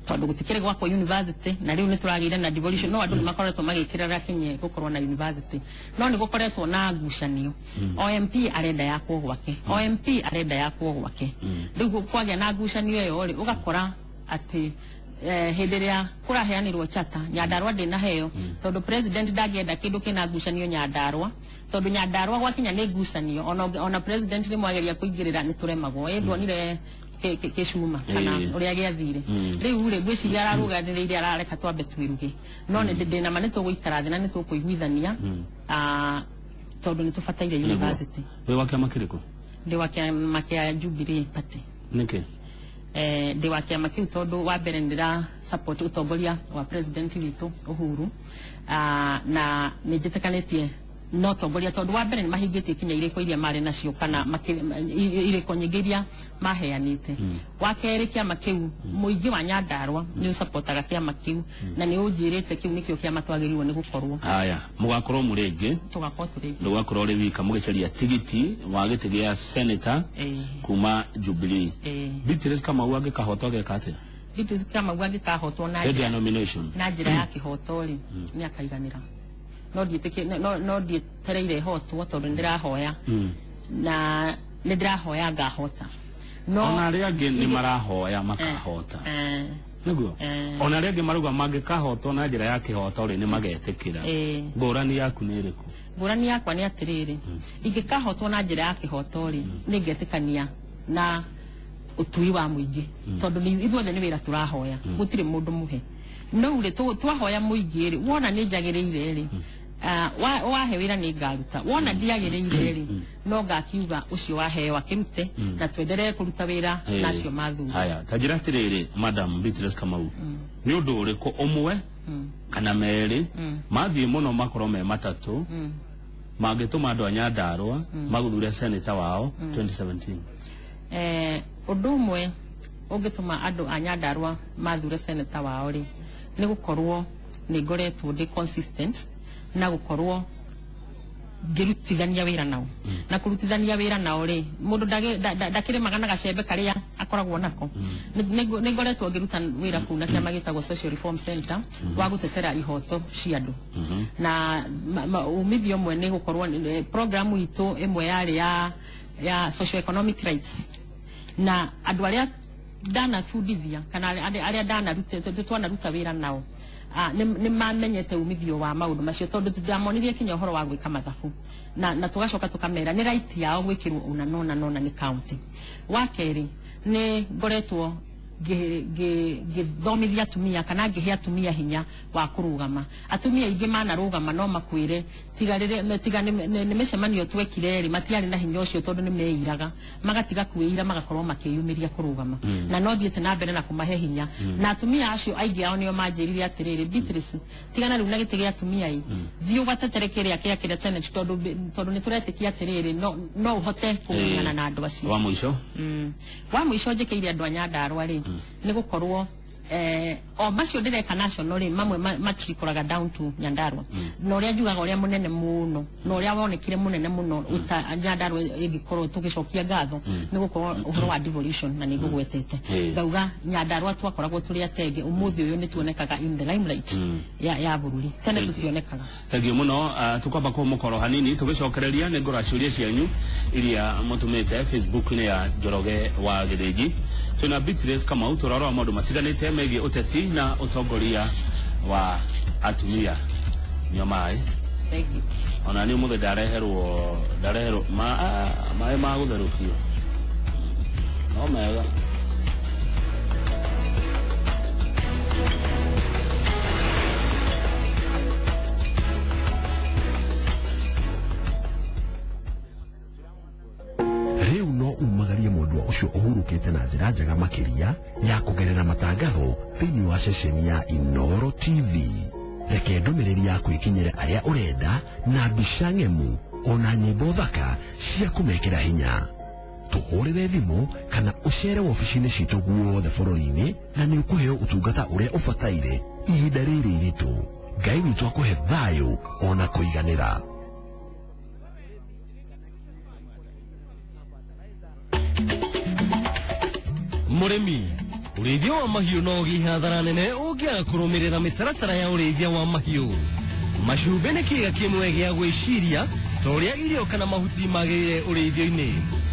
tondu gutikire gwakwa university na riu nituragire na devolution no andu ni makoretwo magikirira kinye gukorwo na university no ni gukoretwo na ngucanio OMP arenda yakwo gwake OMP arenda yakwo gwake riu kwagya na ngucanio iyo ri ugakora ati henderia kuraheanirwo chata Nyandarua ndina heo tondu president ndagenda kindu kina ngucanio Nyandarua tondu Nyandarua gwakinya ni ngucanio ona president ni mwageria kuingirira ni turemagwo ndonire keshuma kana uria giathire riu ri gwiciria araruganiriire arareka twambe twiruge no ni ndina mane tuguikara thina ni tukuiguithania tondu ni tubataire university we wakia makiriku ndi wa kiama kia Jubilee Party niki ndi wa kiama kiu tondu wa mbere ndira support utongoria wa president witu Uhuru na nijitekanĩtie no tongoria tondu wa mbere mahingĩtie kinya irĩko iria marĩ nacio kana irĩko nyingĩ iria maheanĩte wa kerĩ kiama kiu mũingĩ wa Nyandarua nĩ supportaga kiama kiu na nĩ ũnjĩrĩte kiu nĩkĩo kiama twagĩrĩirwo nĩ gũkorwo haya mũgakorwo mũrĩngĩ tugakorwo tũrĩ ndũgakorwo rĩ wika mũgĩcaria tigiti wa gĩtĩ gĩa senator kuma Jubilee Beatrice Kamau angĩkahotwo ageka atĩa Beatrice Kamau angĩkahotwo na nomination na njĩra ya kĩhoto rĩ nĩ akaiganĩra no ndietereire hotwo tondu ndirahoya na ndirahoya ngahota no ona arĩa angĩ nĩ marahoya makahota niguo ona arĩa angĩ maruga mangĩkahotwo na njĩra ya kĩhoto rĩ nĩ magetĩkĩra ngũrani yaku nĩ ĩrĩkũ ngũrani yakwa nĩ atĩrĩrĩ ingĩkahotwo na njĩra ya kĩhoto rĩ nĩ ngetĩkania na ũtui wa mũingĩ tondu ithuothe nĩ wĩra tũrahoya gũtirĩ mũndũ mũhe no rĩ twahoya mũingĩ rĩ wona nĩ njagĩrĩire rĩ wahe wĩra nĩ ngaruta wona ndiagĩrĩire rĩ no ngakiuga ũcio waheo akĩrute na twenderee kũruta wĩra nacio mathuri haya ta njĩra atĩrĩrĩ Madam Beatrice Kamau nĩ ũndũ ũrĩkũ ũmwe kana merĩ mathiĩ mũno makorwo me matatũ mangĩtũma andũ a Nyandarua magũthure senator wao 2017 ũndũ ũmwe ũngĩtũma andũ a Nyandarua mathure senator wao rĩ nĩ gũkorwo nĩ ngoretwo ndĩ consistent na gũkorwo ngĩrutithania wĩra nao na kũrutithania wĩra nao rĩ mũndũ ndakĩrĩmaga na gacembe karĩa akoragwo nako nĩ ngoretwo ngĩruta wĩra kũu na kĩama gĩtagwo Social Reform Center wa gũtetera ihoto cia andũ na umithio ũmwe nĩ gũkorwo program itũ ĩmwe yarĩ ya socio economic rights na andũ arĩa ndanabundithia kana arĩa twanaruta wĩra nao nĩ mamenyete umithio wa maũndũ macio tondu ndamonirie kinya ũhoro wa gwĩka mathabu na tugacoka tũkamera nĩ right yao gwĩkĩrwo una nona nĩ county wa kerĩ nĩ ngoretwo ngĩthomithia atumia kana ngĩhe atumia hinya wa kũrũgama atumia aingĩ manarũgama no makwĩre tiga nĩ mĩcemanio twekire rĩ matiarĩ na hinya ũcio tondu nĩ meiraga magatiga kwĩira magakorwo makĩyumĩria kũrũgama na no thiĩte na mbere na kũmahe hinya na atumia acio aingĩ ao nĩo manjĩrire atĩrĩrĩ Beatrice tigana rĩu na gĩtĩ gĩa atumia thiĩ ũgatetere kĩrĩa Senate tondu nĩ tũretĩkia atĩrĩrĩ no ũhote kũmenyana na andũ acio wa mũico njĩkĩire andũ a Nyandarua rĩ nĩ gũkorwo o macio ndĩreka national rĩ mamwe matrikũraga down to Nyandarua na ũrĩa njugaga ũrĩa mũnene mũno na ũrĩa wonekire mũnene mũno Nyandarua ĩngĩkorwo tũgĩcokia ngatho nĩ gũkorwo ũhoro wa devolution na nĩ ngũgwetete ngauga Nyandarua twakoragwo tũrĩ atenge ũmũthĩ ũyũ nĩ tuonekaga in the limelight ya bũrũri tene tũtionekaga thengiũ mũno tũkwamba kũmũkoro hanini tũgĩcokereria nĩ ngora ciũria cianyu iria mũtũmĩte Facebook-inĩ ya Njoroge wa Gĩthĩnji twĩna Beatrice Kamau tũrarora maũndũ matiganĩte megiĩ ũteti na ũtongoria wa atumia nyua maĩ ona niĩ mũthĩ ndareherwo maĩ ma gũtherũkio no mega rĩu no umagarie mũndũ ũcio ũhurũkĩte na njĩra njega makĩria ya kũgerera matangatho thĩinĩ wa ceceni ya Inooro TV reke ndũmĩrĩri yaku ĩkinyĩre arĩa ũrenda na mbica ng'emu ona nyĩmbo thaka cia kũmekĩra hinya tũhũrĩre thimũ kana ũcere wobici-inĩ citũ guothe bũrũri-inĩ na nĩ ũkũheo ũtungata ũrĩa ũbataire ihinda rĩrĩ iritũ Ngai witũ akũhe thayũ ona kũiganĩra Mũrĩmi ũrĩithia wa mahiũ no ũgĩe hathara nene ũngĩaga kũrũmĩrĩra mĩtaratara ya ũrĩithia wa mahiũ macumbĩ nĩ kĩĩga kĩmwe gĩa gwĩciria ta ũrĩa irio kana mahuti magĩrĩire ũrĩithio-inĩ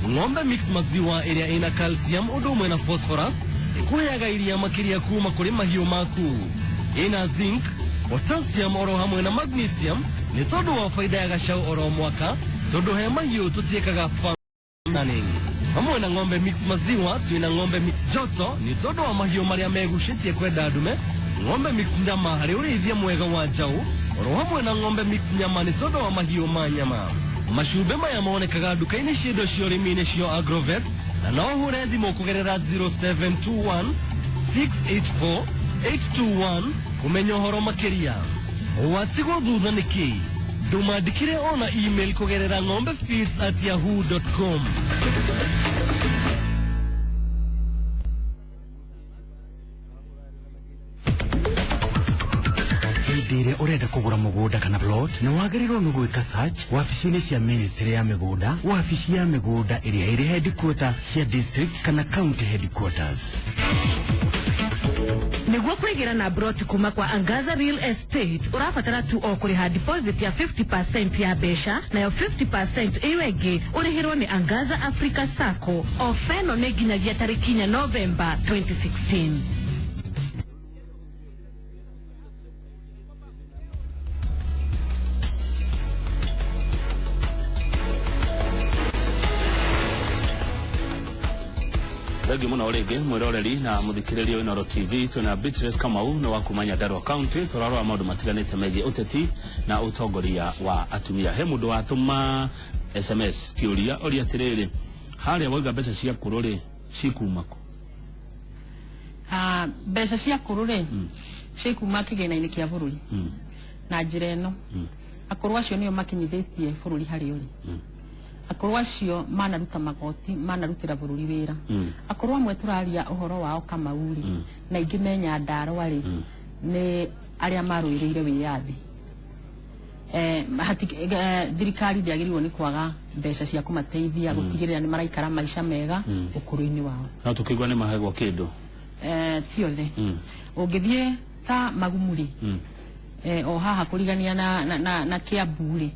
ng'ombe mix maziwa ĩrĩa ĩna calcium ũndũ ũmwe na phosphorus ĩkũheaga iria makĩria kuma kũrĩ mahiũ maku ĩna zinc potassium oro hamwe na magnesium nĩ tondũ wa faida ya gacaũ oro mwaka tondũ he mahiũ tũtiĩkaga farming hamwe na ng'ombe mix maziwa twĩna ng'ombe mix joto nĩ tondũ wa mahiũ marĩa megucĩtie kwenda ndume ng'ombe mix nyama harĩ ũrĩithia mwega wa njaũ oro hamwe na ng'ombe mix nyama nĩ tondũ wa mahiũ ma nyama Mashube maya monekaga nduka-inĩ cia indo cia ũrĩmi nĩcio Agrovet, na no ũhure thimũ kũgerera 0721 684 821 kumenya ũhoro makĩria. Watigwo thutha nĩkĩ? Ndũmandĩkĩre ona email kũgerera ngombefeeds@yahoo.com. Hĩndĩ urenda kugura mugunda kana plot nĩ wagĩrĩirwo nĩ gwĩka search wabici-inĩ cia ministry ya migunda, wabici ya migunda ĩrĩa ĩrĩ headquarter cia district kana county headquarters. Niguo kwĩgira na brot kuma kwa Angaza Real Estate urabatara tu o kũrĩha deposit ya 50% ya mbeca, nayo 50% iyo ĩngĩ ũrĩhĩrwo nĩ Angaza Africa Sacco. Ofa ĩno nĩ nginyagia tarĩki 4 November 2016. Regi muno rege mwiroreri na muthikiririo Inoro TV tuna Beatrice Kamau no wakumanya Ndarua County turarora maundu matiganite megie uteti na utongoria wa atumia. He mundu watuma SMS kiuria ori atiriri haria waiga mbeca cia kururi cikumako. Mbeca cia kururi cikuma kigena-ini kia bururi na njira ino akorwo acio nio makinyithitie bururi hari uri. Akorwo acio manaruta magoti manarutira bururi wira. Akorwo amwe turaria uhoro wao Kamauri na ingi menya Ndarua ri ni aria maruireire wiyathi. Thirikari ndiagĩrĩirwo nĩ kwaga mbeca cia kũmateithia gũtigĩrĩra nĩ maraikara maica mega ũkũrũ-inĩ wao. No tukigwa nĩ mahegwo kĩndũ ti othe ũngĩthiĩ ta Magumuri o haha kurigania na Kiamburi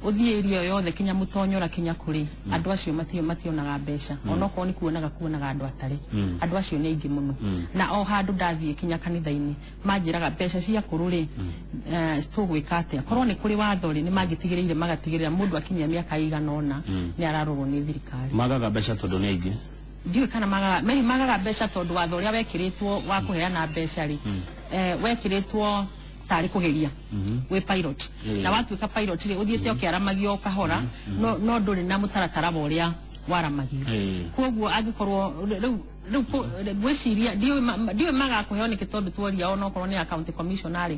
uthie area yothe kinya Mutonyora kinya kuri andu acio mationaga mbeca onoko ni kuonaga andu atari andu acio ni aingi muno na o handu ndathie kinya kanitha-ini manjiraga mbeca cia kururi tugwika atia korwo ni kuri watho ri ni mangitigireire magatigirira mundu akinyia miaka igana ona ni ararorwo ni thirikari magaga mbeca tondu ni aingi ndiwe kana magaga mbeca tondu watho ria wekiritwo wa kuheana mbeca ri wekiritwo tari kugeria we pilot na watuika pilot ri uthiete ukiaramagio kahora no nduri na mutaratara boria waramagio koguo angikorwo riu gwiciria ndiwe magakuheo ni kitondu tworia ona okorwo ni account commissioner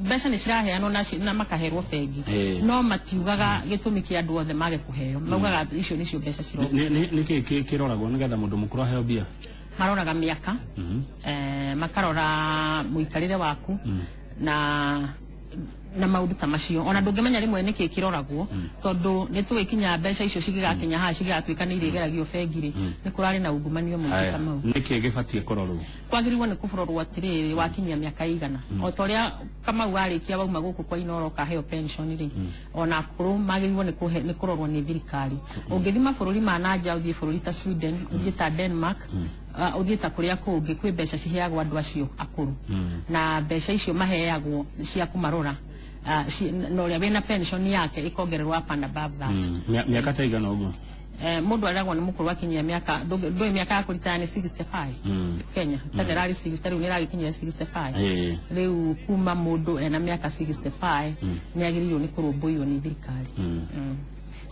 mbeca ni ciraheanwo na makaherwo bengi no matiugaga gitumi kia andu othe mage kuheo maugaga icio nicio mbeca ciro ni kiroragwo nigetha mundu mukuru aheo bia maroraga miaka makarora muikarire waku na maundu ta macio ona ndungimenya rimwe niki kiroragwo tondu ni tugikinya mbeca icio cigigakinya ha cigatuika ni iregeragio bengiri ni kurari na ungumanio mungi kama niki gibatie kurorwo kwagiriwo ni kuburorwo atiriri wakinyia miaka igana o toria kama warikia wauma guku kwa Inoro kaheo pension ri ona akuru magiriwo ni kurorwo ni thirikari ungithima bururi ma nanja uthie bururi ta Sweden uthie ta Denmark uthieta kuria kungi kwi mbeca ciheagwo andu acio akuru na mbeca icio maheagwo cia kumarora no ria wena pension yake ikongererwa up and above that miaka ta igana uguo mundu aragwo ni mukuru akinyia miaka ndoi miaka ya kuritana ni 65 Kenya taderari 60 riu niragikinyia 65 riu kuma mundu ena miaka 65 ni agiririo ni kurumbuiyo ni thirikari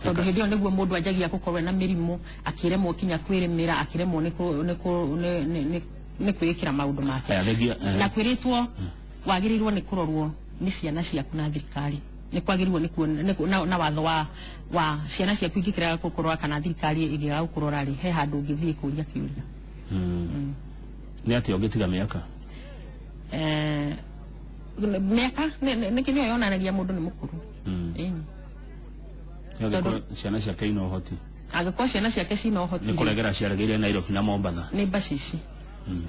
tondu hindi niguo mundu anjagia gukorwo na mirimu akiremwo kinya kwirimira akiremwo ni kwikira maundu make na kwiritwo wagirirwo ni kurorwo ni ciana ciaku na thirikari ni kwagirirwo na watho wa ciana ciaku ingikira gukorwo kana thirikari igiga gukorora ri he handu ngithie kuria kiuria ni ati ongitiga miaka miaka ni kinyo yonanagia mundu ni mukuru ciana ciake ina uhoti agakwa ciana ciake cina uhoti ni kuregera ciaragire Nairobi na Mombasa ni bacici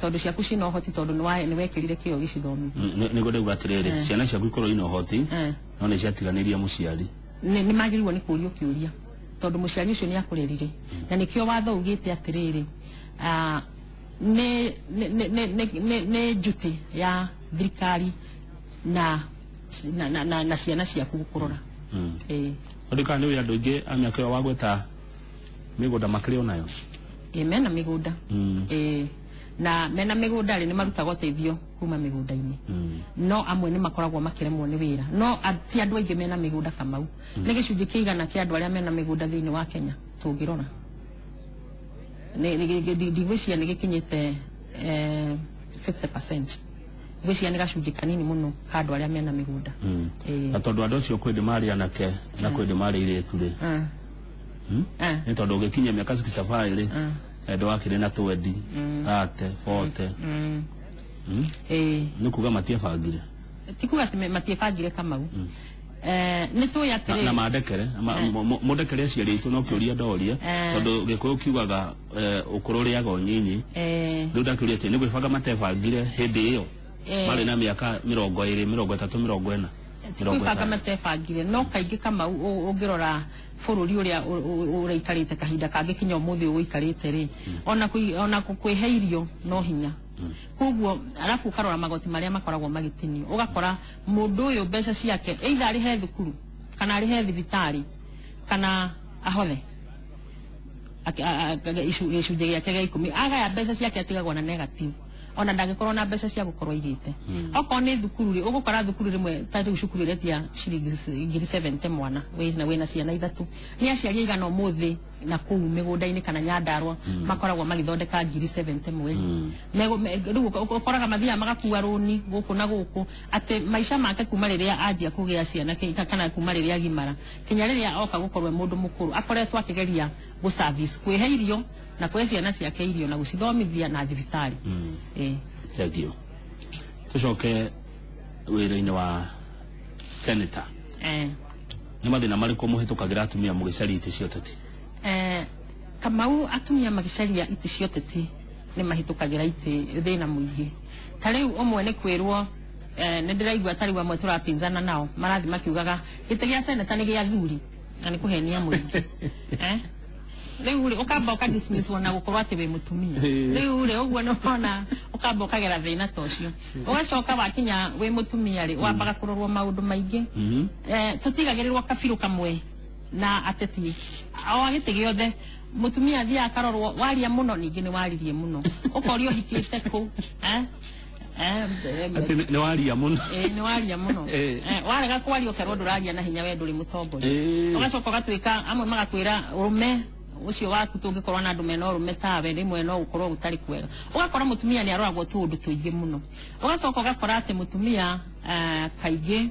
tondu ciaku cina uhoti tondu ni wekirire kio gicithomi ni gode ugatirire ciana ciaku ikorwo ina uhoti no ni ciatiganiria muciari ni magirirwo ni kurio kiuria tondu muciari ucio ni akurerire na nikio watho ugite atiriri ne jute ya thirikari na ciana ciaku gukurora Odika ni andu ingi amiaka wagweta migunda makiri onayo mena migunda na mena migunda ri ni marutaga uteithio kuma migunda-ini no amwe ni makoragwo makiremwo ni wira no ati andu aingi mena migunda Kamau ni gicunji kiigana kia andu aria mena migunda thiini wa Kenya tungirora ndigwiciria ni gikinyite 50% gwiciria ni gacunji kanini muno ka andu aria mena migunda na tondu andu acio kwindi mari anake na kwindi mari iritu ri ni tondu ugikinya miaka 65 ri endo wakire na 20 30 40 ni kuga matiebangire tikuga ati matiebangire Kamau ni tu yatere na mandekere mundekere aciari itu no kiuria ndoria tondu gikuyu kiugaga ukuru riaga nyinyi riu ndakiuria ati ni gwibanga matebangire hindi iyo mari na miaka 20 30 40 kwibanga matebangire no kaingi Kamau ungirora bururi uria uraikarite kahinda kangi kinya umuthi uikarite ri ona kwiheirio no hinya koguo arafu ukarora magoti maria makoragwo magitinio ugakora mundu uyu mbeca ciake either ari he thukuru kana ari he thibitari kana ahothe gicunji giake gia 10 agaya mbeca ciake atigagwo na negative ona ndagikorwo na mbeca cia gukorwo igite oko ni thukuru ri ugukora thukuru rimwe tatu cukuru iretia ciringi 70 mwana wina ciana ithatu ni aciari igana umuthi na kuu migunda-ini kana Nyandarua makoragwo magithondeka 70 mwezi riu ukoraga mathia magakua runi guku na guku ati maisha make kuma riria anjia kugia ciana kana kuma riria agimara kinya riria oka gukorwo mundu mukuru akoretwo akigeria go service kwihe irio na kwe ciana ciake irio na gucithomithia na thibitari thank you tucoke wira-ini wa senator ni mathina mariku muhitukagira atumia mugicari iti cia uteti Kamau atumia magicaria iti cia uteti ni mahitukagira iti thina muingi tariu umwe ni kwirwo ni ndiraigua tariu amwe turapinzana nao marathi makiugaga giti gia senator ni gia thuri na ni kuhenia muingi riu ri ukamba ukadismiss wana gukorwo ati we mutumia riu ri uguo no ona ukamba ukagera thina tocio ugacoka wakinya we mutumia ri wambaga kurorwo maundu maingi tutigagirirwo kabiru kamwe na ateti o agite giothe mutumia thia akarorwo waria muno ningi ni waririe muno ukorio hikite ku ati ni waria muno ni waria muno warega kwario kerwo nduraria na hinya we nduri mutongoria ugacoka gatwika amwe magakwira urume ucio waku tungikorwo na andu mena urume tawe rimwe no ukorwo gutari kwega ugakora mutumia ni aroragwo tundu tuingi muno ugacoka ugakora ati mutumia kaingi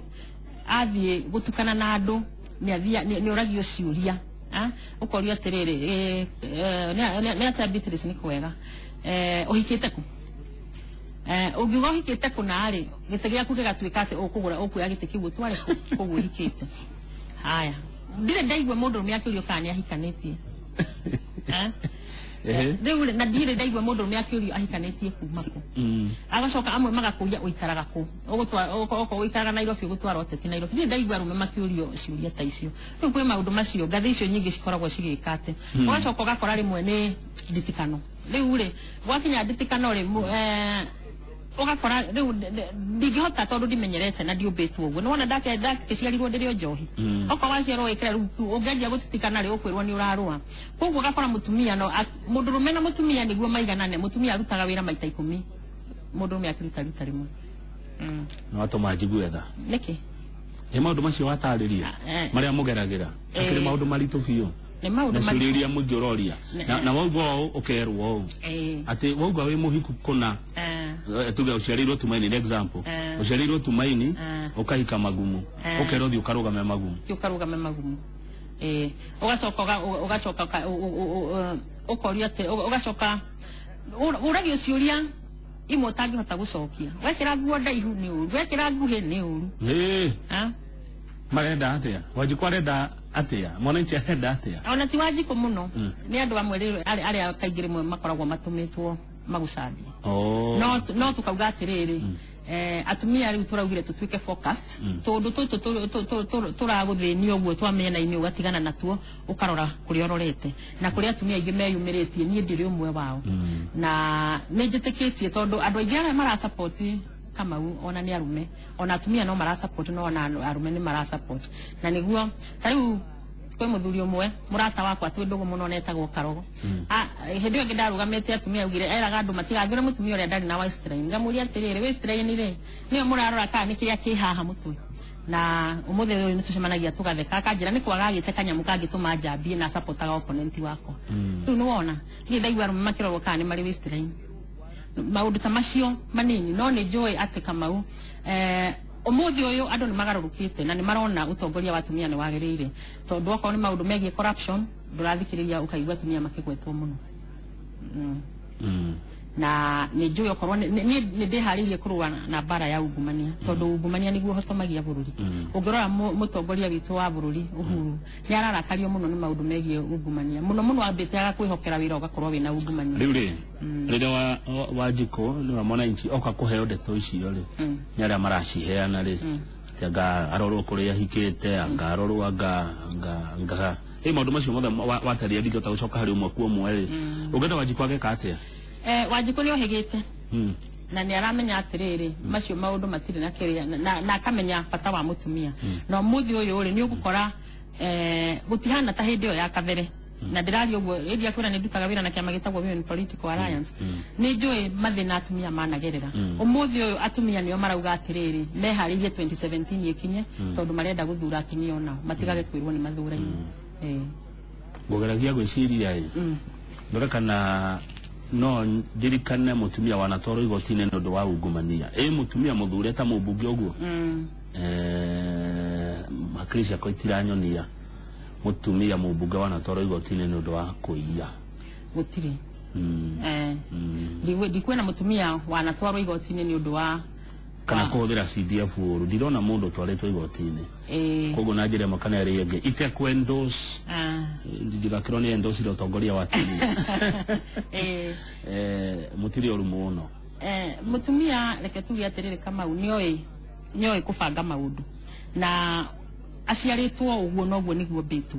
athie gutukana na andu ni athia ni uragio ciuria ukorio atiriri ni atabitris ni kwega uhikite ku ugiuga uhikite ku nari gite giaku gigatwika ati ukugura ukuya gite kigu tware ku uhikite haya ndire ndaigwe mundu rume akiurio kana ahikanitie riu na ndire ndaigwe mundu rume akiurio ahikanitie kumako agacoka amwe magakuria uikaraga ku ugutwa uikaraga Nairobi ugutwara uteti Nairobi ndire ndaigwe rume makiurio ciuria ta icio riu kwi maundu macio ngathi icio nyingi cikoragwo cigikate ugacoka ugakora rimwe ni nditikano riu ri gwakinya nditikano ri ugakora riu ndingihota tondu ndimenyerete na ndiumbitwo uguo nona ndakiciarirwo ndirio njohi oko waciarwo ikira riu ungeria gutitikana ri ukwirwo ni urarua koguo ugakora mutumia no mundu rume na mutumia niguo maiganane mutumia arutaga wira maita 10 mundu rume akiruta rita rimwe no atoma njigue tha niki ni maundu macio watariria maria mugeragira akiri maundu maritu biu ni maundu mariria muingi uroria na waugo ukerwo ati waugo wi muhiku kuna tuge uciarirwo Tumaini example uciarirwo Tumaini ukahika Magumu ukerwo thi ukarugame Magumu ugacoka ukoria ati ugacoka uragio ciuria imwe utangihota gucokia wekira nguo ndaihu ni uru wekira nguhi ni uru marenda atia Wanjiku arenda atia mwananchi arenda atia ona ti Wanjiku muno ni andu amwe aria kaingire mwe makoragwo matumitwo magucabi no tukauga atiriri atumia riu turaugire tutwike focused tondu turaguthinio uguo twamena-ini ugatigana natuo ukarora kuri ororete na kuri atumia ingi meyumiritie nie ndiri umwe wao na nijitikitie tondu andu aingi aria mara support Kamau ona ni arume ona atumia no mara support no ona arume ni mara support na niguo tariu kwe muthuri umwe murata wakwa twi ndugu muno netagwo Karogo hindi ngi ndarugamite atumia ugire eraga andu matigagire mutumia uria ndari na Western ngamuria atiriri Western ri niyo murarora ka ni kiria ki haha mutwe na umuthe uyu nitucemanagia tugatheka akanjira ni kwaga gite kanyamu kangituma njambie na supportaga opponent wako riu ni wona ni ndaigua arume makirorwo kana ni mari Western maundu ta macio manini no ni njui ati Kamau umuthi uyu andu ni magarurukite na ni marona utongoria wa atumia ni wagirire tondu oko ni maundu megie corruption ndurathikiriria ukaigua atumia makigwetwo muno na ni njui okorwo ni ndiharirie kurua na bara ya ungumania tondu ungumania niguo hotomagia bururi ungirora mutongoria witu wa bururi Uhuru ni ararakario muno ni maundu megie ungumania muno ambite aga kwihokera wira ugakorwo wina ungumania riu ri rira wa Jiko ni wa mwananchi oka kuheo ndeto icio ri ni aria maraciheana ri tianga arorwo kuria hikite anga arorwo anga maundu macio mothe wataria ndingota gucoka hari umwe kuomwe ri ugenda wa Jiko ageka atia Wanjiko ni ohegete na ni aramenya atiriri macio maundu matire na kiria na akamenya bata wa mutumia no muthi uyu ri ni ugukora gutihana ta hindi yo ya kabere na ndirari uguo iria kwira ni ndutaga wira na kiama gitagwo Women Political Alliance ni njui mathina atumia managerera umuthi uyu atumia nio marauga atiriri meharirie 2017 ikinye tondu marenda guthura atumia ona matigage kwirwo ni mathuraini ngogeragia gwiciria ndorekana no ndirikane mutumia wanatwaro igotine nondu wa ungumania mutumia muthure ta mubunge uguo makrisia ko itiranyonia mutumia mubunge wanatwaro igotine nondu wa kuiya gutiri ndikwena mutumia wanatwaro igotine nondu wa kana kuhũthĩra CDF uru ndirona mundu twaretwo igotine koguo na njĩra makana ĩrĩa ĩngĩ itekwendos ndigakĩrwo nĩ endos ĩrĩa ũtongoria wa TV mũtirĩ ũru mũno mutumia reke tuge atiriri Kamau nĩoĩ kubanga maundu na aciaritwo uguo noguo niguo mbitu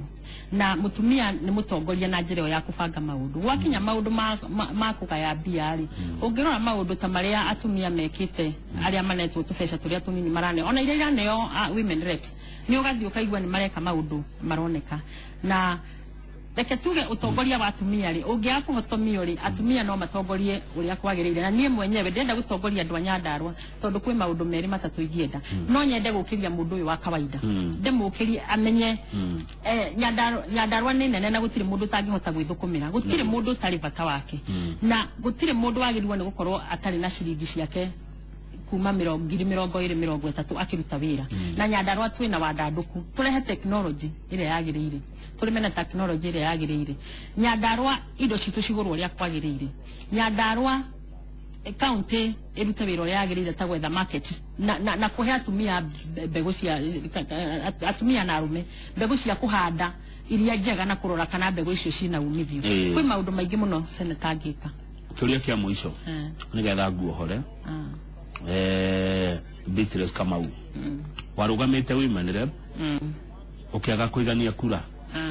na mutumia ni mutongoria na njira ya kubanga maundu gwakinya maundu ma kugaya mbia ri ungirora maundu ta maria atumia mekite aria manetwo tubesha turia tunini marane ona iria iraneo women reps ni ugathi ukaigua ni mareka maundu maroneka na reke tuge utongoria wa atumia ri ungia kuhotomio ri atumia no matongorie uria kwagirire na nie mwenyewe ndenda gutongoria andu a Nyandarua tondu kwi maundu meri matatu ingienda no nyende gukiria mundu uyu wa kawaida ndemukirie amenye Nyandarua ni nene na gutiri mundu tangihota gwithukumira gutiri mundu tari bata wake na gutiri mundu wagirwa ni gukorwo atari na ciringi ciake kuma 20,30 akiruta wira na Nyandarua twina wadanduku turehe technology ile yagirire turimena technology ile yagirire Nyandarua indo citu cigurwo ria kwagirire Nyandarua county irute wira ria yagirire ta gwetha market na kuhe atumia mbegu cia atumia na arume mbegu cia kuhanda iria njega na kurora kana mbegu icio cina umithio kwi maundu maingi muno seneta ngika turia kia muico nigetha nguohore Beatrice Kamau warugamite women rep ukiaga kuigania kura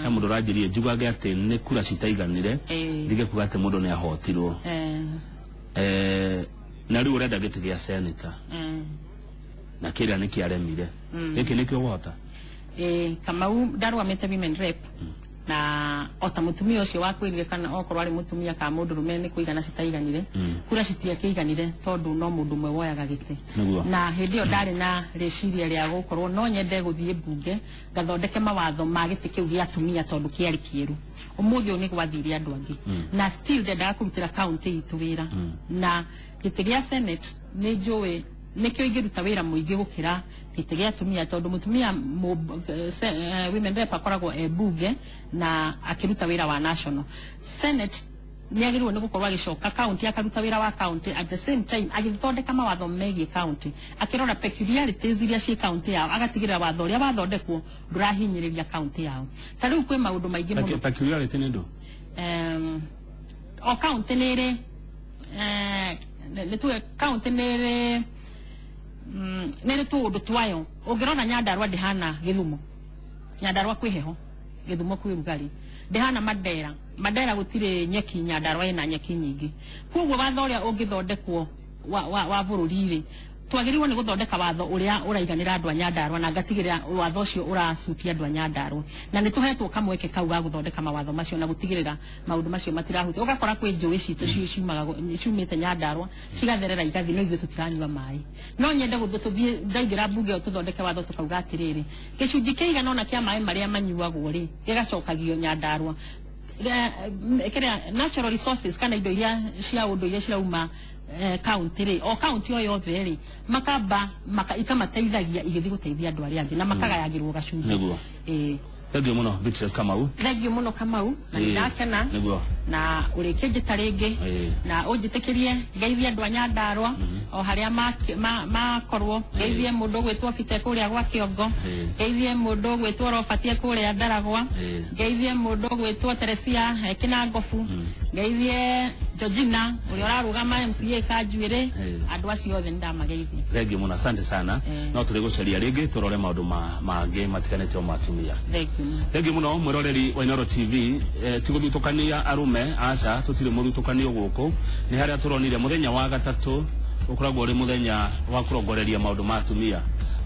he mundu ranjirie njugage ati ni kura citaiganire ndige kuga ati mundu ni ahotirwo na riu urenda giti gia senator na kiria ni kiaremire giki ni kio wota Kamau ndarugamite women rep na ota mutumia ucio wakwirire kana okorwo ari mutumia ka mundu rumene kuigana citaiganire kura citia kiiganire tondu no mundu mwe woyaga gite na hindi yo ndari na reciria ria gukorwo no nyende guthie bunge gathondeke mawatho ma gite kiu gia atumia tondu kiari kieru umuthi ni gwathiria andu angi na still ndenda kurutira county itu wira na gite gia senate ni njui nikio ingiruta wira muingi gukira gite gia atumia tondu mutumia women rep akoragwo bunge na akiruta wira wa national senate niagirwo ni gukorwa gicoka county akaruta wira wa county at the same time agithondeka mawatho megie county akirora peculiarities iria ci county yao agatigira watho uria wathondekwo ndurahinyiriria county yao tariu kwi maundu maingi muno peculiarity ni ndu o county nire netuwe county nire nere tundu twayo ungirona Nyandarua ndihana Githumo Nyandarua kwi heho Githumo kwi rugari ndihana Mandera gutire nyeki Nyandarua ina nyeki nyingi koguo watho uria ungithondekwo wa bururi ri twagiriwo ni guthondeka watho uria uraiganira andu a Nyandarua na ngatigirira watho ucio uracutia andu a Nyandarua na ni tuhetwo kamweke kau ga guthondeka mawatho macio na gutigirira maundu macio matirahutia ugakora kwi njui citu ciumite Nyandarua cigatherera igathi no ithu tutiranyua mai no nyende guthuthie ndaingira bunge tuthondeke watho tukauga atiriri gicunji kiigana ona kia mai maria manyuagwo ri gigacokagio Nyandarua kira natural resources kana indo iria cia undu iria cirauma county ri o county o yothe ri makamba ikamateithagia igithi guteithia andu aria angi na makagayagirwo gacunji Thank muno Beatrice Kamau. Thank you muno Kamau. Na ndakena. Na urike njita ringi na unjitikirie ngeithia andu a Nyandarua o haria makorwo ngeithie mundu gwitwo Fite kuria gwa Kiongo ngeithie mundu gwitwo Robatie kuria Ndaragwa ngeithie mundu gwitwo Teresia Kinangofu ngeithie Georgina uri urarugama MCA Kanjuire andu acio othe ndamageithia. Thank you muno, asante sana. No turigucaria ringi turore maundu mangi matikanete o matumia. Thank you muno mwiroreri wa Inoro TV. Tiguthutukania arume aca tutire muthutukanio guku ni haria turonire muthenya wa gatatu ukoragwo ri muthenya wa kurongoreria maundu ma atumia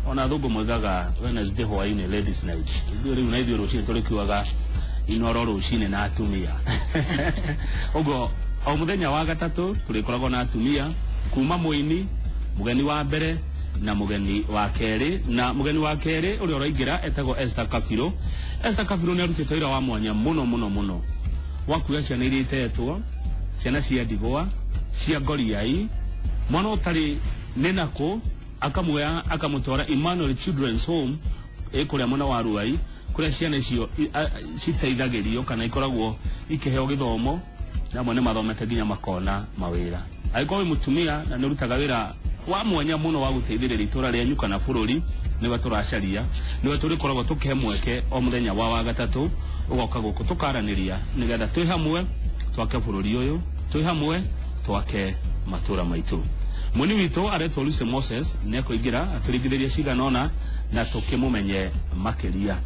ona thungu mwigaga Wednesday hwaini ladies night riu na ithuĩ rũcinĩ tũrĩkiugaga Inoro rũcinĩ na atumia ũguo o muthenya wa gatatu tũrĩkoragwo na atumia kuma muini mugeni wa mbere na mugeni wa keri na mugeni wa keri uri uraingira etagwo Esther Kafiro. Esther Kafiro ni arutite wira wa mwanya muno wakuya ciana iria itetwo ciana cia ndigwa cia ngoriai mwana utari ninako akamuya akamutwara Emmanuel Children's Home ikuria mwana wa Ruai kuria ciana icio citeithagirio kana ikoragwo ikiheo githomo na mwana mathomete nginya makona mawira aiko mutumia na nirutaga wira wa mwanya muno wa guteithĩrĩria itura rĩa nyuka na bururi niwe turacaria niwe turikoragwo tukihe mweke o muthenya wa gatatu ugoka guku tukaraniria nigetha twi hamwe twake bururi uyu twi hamwe twake matura maitu. Muni witu aretwo Lucy Moses ne kuingira aturingithiria cigana ona na tukimumenye makiria.